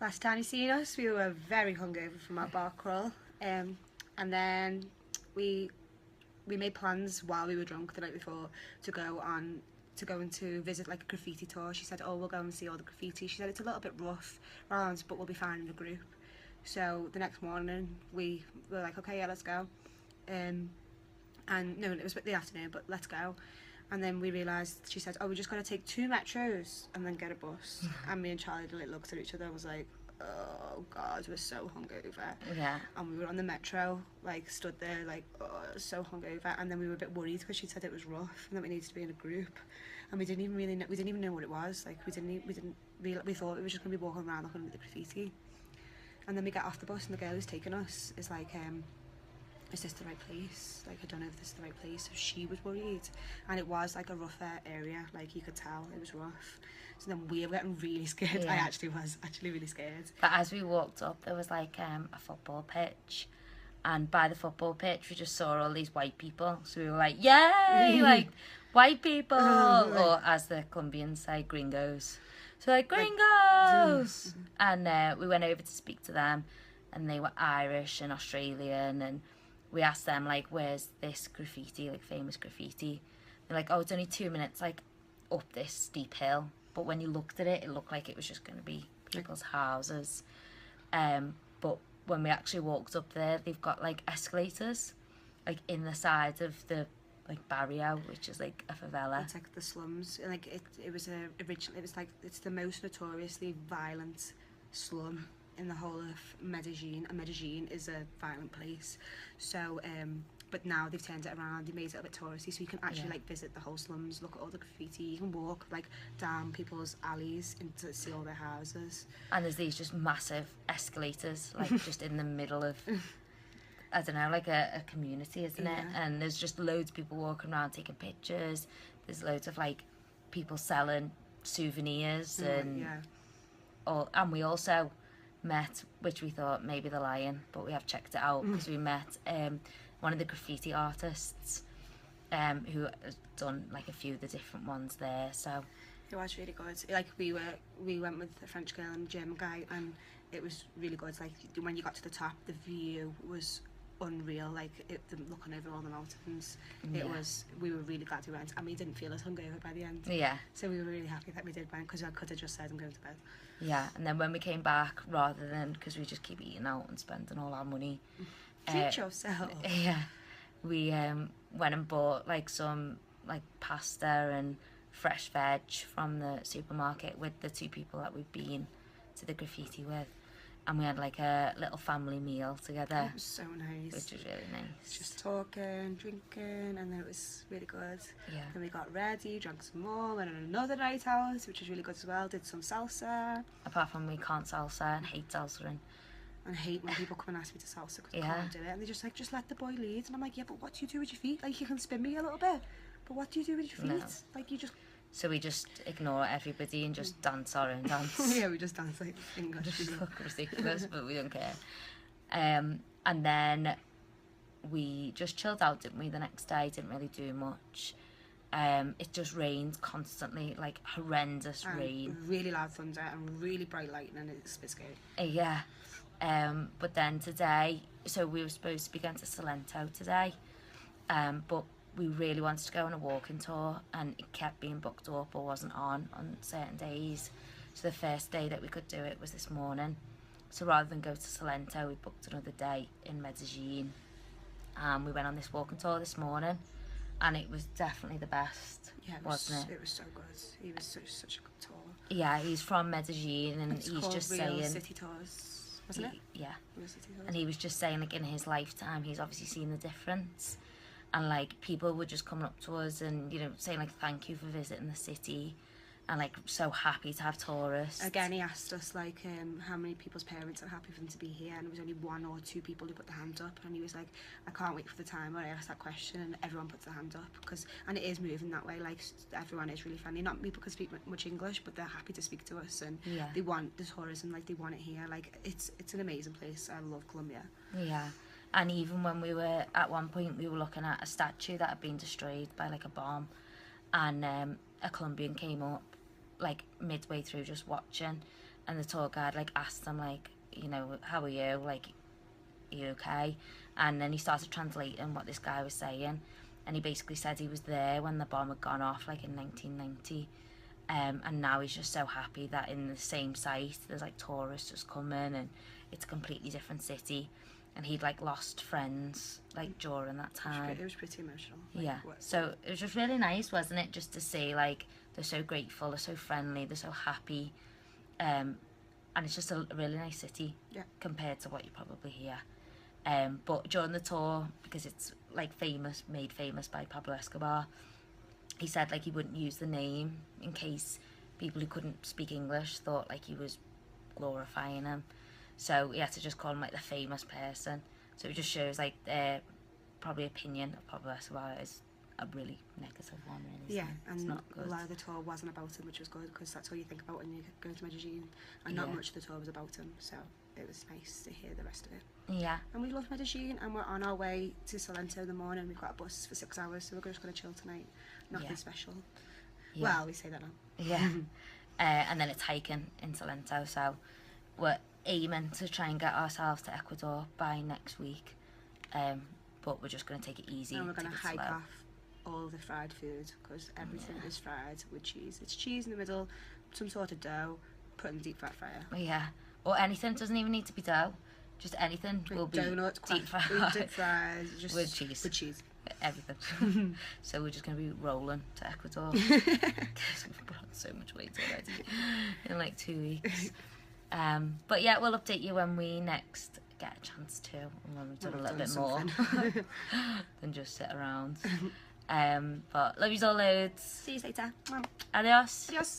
Last time you seen us, we were very hungover from our bar crawl, and then we made plans while we were drunk the night before to go and to visit like a graffiti tour. She said, "Oh, we'll go and see all the graffiti." She said it's a little bit rough around, but we'll be fine in a group. So the next morning we were like, "Okay, yeah, let's go." And no, it was the afternoon, but let's go. And then we realised, she said, "Oh, we're just going to take 2 metros and then get a bus." And me and Charlie like, looked at each other and was like, oh God, we're so hungover. Yeah. And we were on the metro, like stood there like, oh, so hungover. And then we were a bit worried because she said it was rough and that we needed to be in a group. And we didn't even know what it was. Like we thought we were just going to be walking around looking at the graffiti. And then we get off the bus and the girl who's taking us is like, is this the right place? Like, I don't know if this is the right place. So she was worried. And it was like a rougher area, like you could tell it was rough. So then we were getting really scared. Yeah. I actually was really scared. But as we walked up, there was like a football pitch. And by the football pitch, we just saw all these white people. So we were like, yay! Like, white people! Or as the Colombians say, gringos. So like, gringos! And we went over to speak to them. And they were Irish and Australian, and we asked them like, where's this graffiti, like famous graffiti? They're like, oh, it's only 2 minutes like up this steep hill. But when you looked at it, it looked like it was just going to be people's houses. But when we actually walked up there, they've got like escalators like in the side of the like barrio, which is like a favela. It's like the slums. Like it was like it's the most notoriously violent slum in the whole of Medellín, and Medellín is a violent place. So but now they've turned it around, they made it a bit touristy, so you can actually like visit the whole slums, look at all the graffiti, you can walk like down people's alleys and to see all their houses. And there's these just massive escalators like just in the middle of I don't know, like a community, isn't it? And there's just loads of people walking around taking pictures. There's loads of like people selling souvenirs and we also met, which we thought maybe the lion, but we have checked it out because we met one of the graffiti artists who has done like a few of the different ones there. So it was really good. Like we went with a French girl and a German guy, and it was really good. Like when you got to the top, the view was unreal. Like looking over all the mountains, we were really glad we went, and we didn't feel as hungover by the end. Yeah. So we were really happy that we did went, because I could have just said I'm going to bed. Yeah, and then when we came back, rather than, because we just keep eating out and spending all our money, treat yourself. Yeah, we went and bought like some like pasta and fresh veg from the supermarket with the 2 people that we've been to the graffiti with, and we had like a little family meal together. It was so nice. Which was really nice. Just talking, drinking, and then it was really good. Yeah. Then we got ready, drank some more, went on another night out, which was really good as well. Did some salsa. Apart from we can't salsa and hate salsa and I hate when people come and ask me to salsa because I can't do it. And they're just like, just let the boy lead. And I'm like, yeah, but what do you do with your feet? Like, you can spin me a little bit, but what do you do with your feet? No. Like, you just... So we just ignore everybody and just dance our own dance. Yeah, we just dance like English. Just look ridiculous, but we don't care. And then we just chilled out, didn't we, the next day? Didn't really do much. It just rained constantly, like horrendous rain. Really loud thunder and really bright lightning. It's a bit scary. Yeah. But then today, so we were supposed to be going to Salento today, but we really wanted to go on a walking tour, and it kept being booked up or wasn't on certain days. So the first day that we could do it was this morning. So rather than go to Salento, we booked another day in Medellín. We went on this walking tour this morning, and it was definitely the best, wasn't it? It was so good. He was such a good tour. Yeah, he's from Medellín, and he's just saying... City Tours, wasn't it? Yeah. Real City Tours. And he was just saying, like, in his lifetime, he's obviously seen the difference. And, like, people were just coming up to us and, you know, saying, like, thank you for visiting the city. And, like, so happy to have tourists. Again, he asked us, like, how many people's parents are happy for them to be here, and there was only 1 or 2 people who put their hand up, and he was like, I can't wait for the time where I ask that question and everyone puts their hand up, and it is moving that way. Like, everyone is really friendly. Not people can speak much English, but they're happy to speak to us, and they want the tourism, like, they want it here. Like, it's an amazing place. I love Colombia. Yeah. And even when we were, at one point, we were looking at a statue that had been destroyed by, like, a bomb, and a Colombian came up, like midway through just watching, and the tour guide like asked them like, you know, how are you? Like, are you okay? And then he started translating what this guy was saying, and he basically said he was there when the bomb had gone off, like in 1990. And now he's just so happy that in the same site there's like tourists just coming, and it's a completely different city, and he'd like lost friends like during that time. It was pretty emotional. Like, Yeah, so it was just really nice, wasn't it, just to see like they're so grateful, they're so friendly, they're so happy, and it's just a really nice city compared to what you probably hear. But during the tour, because it's like made famous by Pablo Escobar, he said like he wouldn't use the name in case people who couldn't speak English thought like he was glorifying him. So he had to just call him like the famous person. So it just shows like their probably opinion of Pablo Escobar is a really negative one, really. Yeah, and it's not good. A lot of the tour wasn't about him, which was good, because that's all you think about when you go to Medellín, and not much of the tour was about him, so it was nice to hear the rest of it. Yeah. And we love Medellín, and we're on our way to Salento in the morning. We've got a bus for 6 hours, so we're just going to chill tonight. Nothing special. Yeah. Well, we say that now. Yeah. And then it's hiking in Salento, so we're aiming to try and get ourselves to Ecuador by next week. But we're just going to take it easy. And we're going to hike slow. off all the fried food, because everything is fried with cheese. It's cheese in the middle, some sort of dough, put in the deep fat fryer. Yeah. Or anything. It doesn't even need to be dough. Just anything will be donuts, deep fried. Deep fried, just with cheese. With cheese. Everything. So we're just going to be rolling to Ecuador. Because we've put on so much weight already in like 2 weeks. But yeah, we'll update you when we next get a chance to, and when we've done a little bit more than just sit around. But love you all loads. See you later. Adios. Adios.